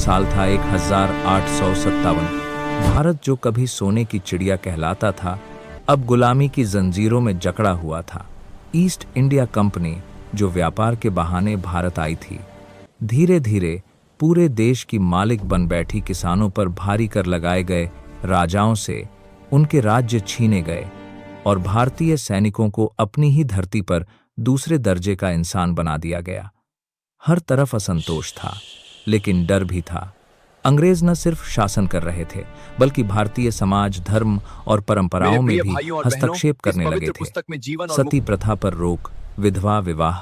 साल था 1857। भारत जो कभी सोने की चिड़िया कहलाता था, अब गुलामी की जंजीरों में जकड़ा हुआ था। ईस्ट इंडिया कंपनी जो व्यापार के बहाने भारत आई थी, धीरे धीरे पूरे देश की मालिक बन बैठी। किसानों पर भारी कर लगाए गए, राजाओं से उनके राज्य छीने गए और भारतीय सैनिकों को अपनी ही धरती पर दूसरे दर्जे का इंसान बना दिया गया। हर तरफ असंतोष था, लेकिन डर भी था। अंग्रेज न सिर्फ शासन कर रहे थे, बल्कि भारतीय समाज, धर्म और परंपराओं में भी हस्तक्षेप करने लगे थे। सती प्रथा पर रोक, विधवा विवाह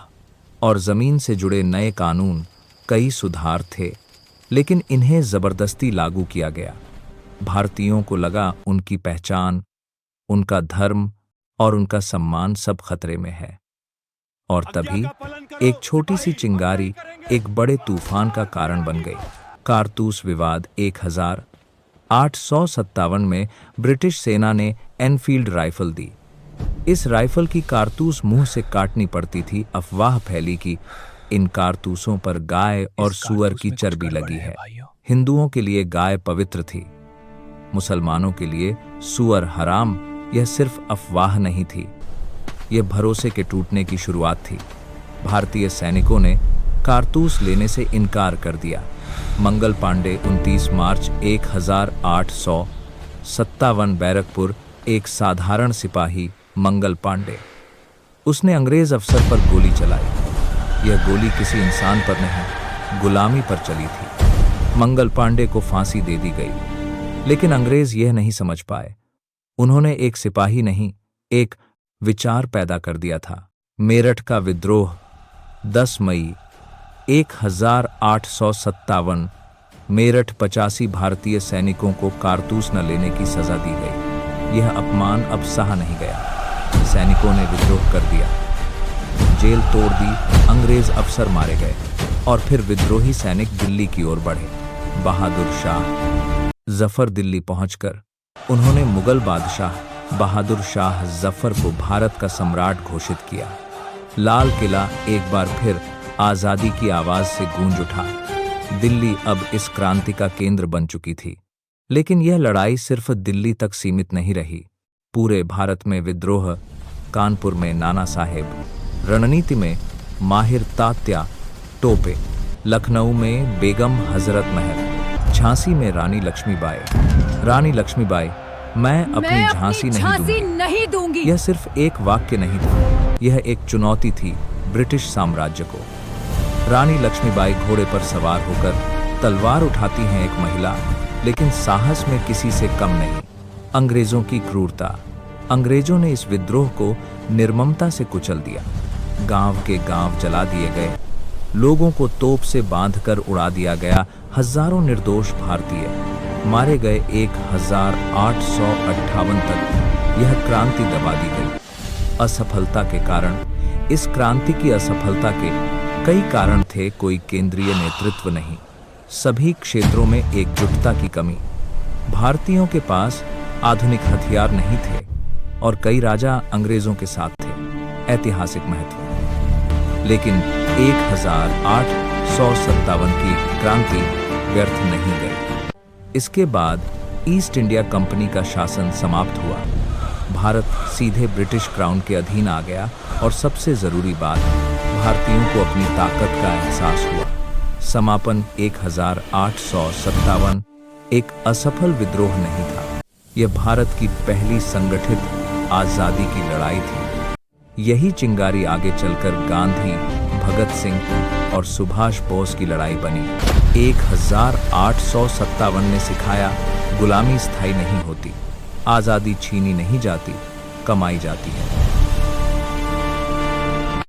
और जमीन से जुड़े नए कानून, कई सुधार थे, लेकिन इन्हें जबरदस्ती लागू किया गया। भारतीयों को लगा उनकी पहचान, उनका धर्म और उनका सम्मान सब खतरे में है। और तभी एक छोटी सी चिंगारी एक बड़े तूफान का कारण बन गई। कारतूस विवाद। 1857 में ब्रिटिश सेना ने एनफील्ड राइफल दी। इस राइफल की कारतूस मुंह से काटनी पड़ती थी। अफवाह फैली कि इन कारतूसों पर गाय और सूअर की चर्बी लगी है। हिंदुओं के लिए गाय पवित्र थी, मुसलमानों के लिए सूअर हराम। यह सिर्फ अफवाह नहीं थी, यह भरोसे के टूटने की शुरुआत थी। भारतीय सैनिकों ने कारतूस लेने से इनकार कर दिया। मंगल पांडे 29 मार्च 1857, बैरकपुर, एक साधारण सिपाही मंगल पांडे, उसने अंग्रेज अफसर पर गोली चलाई। यह गोली किसी इंसान पर नहीं, गुलामी पर चली थी। मंगल पांडे को फांसी दे दी गई, लेकिन अंग्रेज यह नहीं समझ पाए। उन्होंने एक सिपाही नहीं, एक विचार पैदा कर दिया था। मेरठ का विद्रोह। 10 मई 1857, मेरठ 85 भारतीय सैनिकों को कारतूस न लेने की सजा दी गई। यह अपमान अब सहा नहीं गया। सैनिकों ने विद्रोह कर दिया, जेल तोड़ दी, अंग्रेज अफसर मारे गए और फिर विद्रोही सैनिक दिल्ली की ओर बढ़े। बहादुर शाह जफर दिल्ली पहुंचकर उन्होंने मुगल बादशाह बहादुर शाह जफर को भारत का सम्राट घोषित किया। लाल किला एक बार फिर आजादी की आवाज से गूंज उठा। दिल्ली अब इस क्रांति का केंद्र बन चुकी थी। लेकिन यह लड़ाई सिर्फ दिल्ली तक सीमित नहीं रही। पूरे भारत में विद्रोह। कानपुर में नाना साहेब, रणनीति में माहिर तात्या टोपे, लखनऊ में बेगम हजरत महल, झांसी में रानी लक्ष्मीबाई। रानी लक्ष्मीबाई, मैं अपनी झांसी नहीं दूंगी। यह सिर्फ एक वाक्य नहीं था, यह एक चुनौती थी ब्रिटिश साम्राज्य को। रानी लक्ष्मीबाई घोड़े पर सवार होकर तलवार उठाती हैं, एक महिला, लेकिन साहस में किसी से कम नहीं। अंग्रेजों की क्रूरता। अंग्रेजों ने इस विद्रोह को निर्ममता से कुचल दिया। गांव के गांव जला दिए गए, लोगों को तोप से बांधकर उड़ा दिया गया। हजारों निर्दोष भारतीय मारे गए। 1858 तक यह क्रांति दबा दी गई। असफलता के कारण। इस क्रांति की असफलता के कई कारण थे। कोई केंद्रीय नेतृत्व नहीं, सभी क्षेत्रों में एकजुटता की कमी, भारतीयों के पास आधुनिक हथियार नहीं थे और कई राजा अंग्रेजों के साथ थे। ऐतिहासिक महत्व। लेकिन 1857 की क्रांति व्यर्थ नहीं गई। इसके बाद ईस्ट इंडिया कंपनी का शासन समाप्त हुआ। भारत सीधे ब्रिटिश क्राउन के अधीन आ गया और सबसे जरूरी बात, भारतीयों को अपनी ताकत का एहसास हुआ। समापन 1857 एक असफल विद्रोह नहीं था, यह भारत की पहली संगठित आजादी की लड़ाई थी। यही चिंगारी आगे चलकर गांधी, भगत सिंह और सुभाष बोस की लड़ाई बनी। 1857 ने सिखाया, गुलामी स्थायी नहीं होती, आजादी छीनी नहीं जाती, कमाई जाती है।